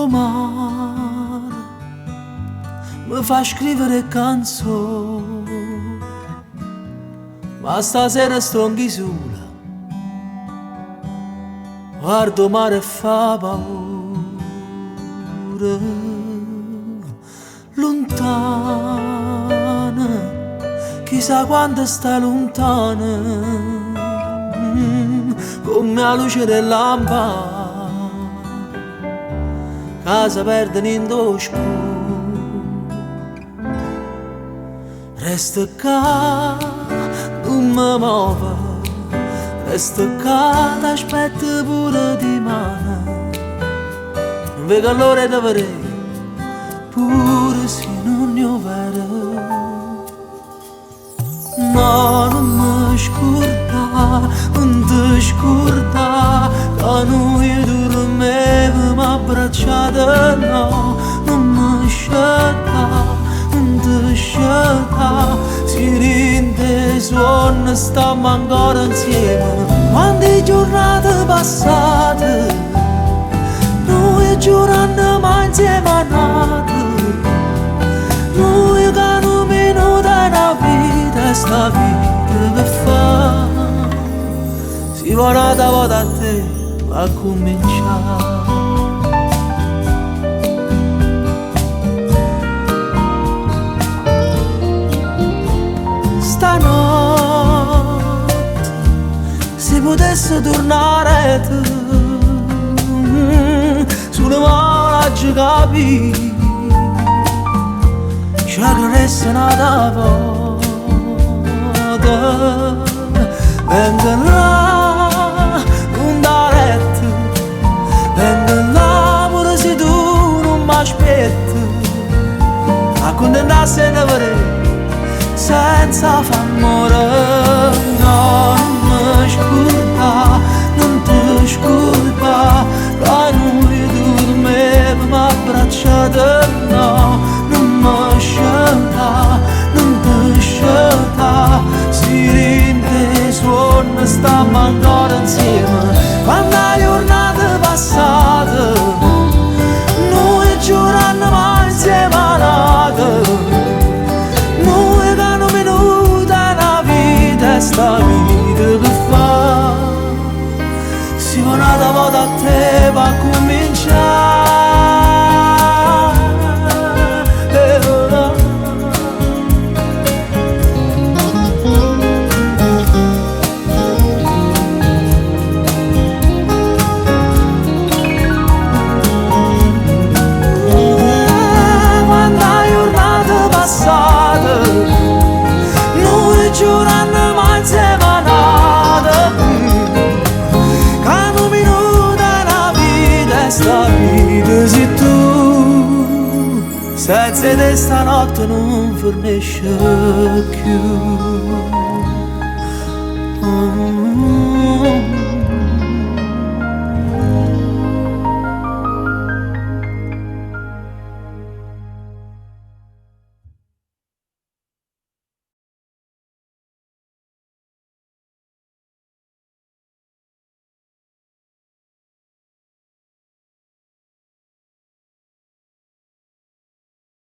O mare, mi fa scrivere canzoni, ma stasera sto in chiusura, guardo mare e fa paura. Lontana, chissà quanto sta lontana, come la luce del lampade che si perdono in oscuro. Resta qua, non mi muovo, resta qua, t'aspetto pure di mano. Non vedo l'ora di vedere, pure se non ne vedo. No, non mi scorda, non ti scorda, che noi dormivamo abbracciate. No, non mi scelta, non ti scelta, si rinde sonno, stiamo ancora insieme. Quante giornate passate, noi giurando ma insieme a nate. Noi che non minuto una vita, sta vita che fa, si vorrà da volta a te a cominciare. Stanotte, se potesse tornare tu, sulle mani ci capi, ci aggressa una volta. Venga là, non da retta, venga là pure se tu non mi aspetti, a condannarsi a vedere senza famore. No, non mi scorda, non ti scorda, che noi dormivamo abbracciate. No, non mi scelta, non ti scelta, si rinde suona, stiamo ancora insieme. Quando la giornata passata, noi giurando ma insieme a nate. Noi che non minuta una vita, sta vita che fa, si va una volta a te va cominciare. Quando la giornata passata, noi giurando ma insieme a nate. Che non minuta una vita, sta vita se tu senza te stanotte non fornisce più.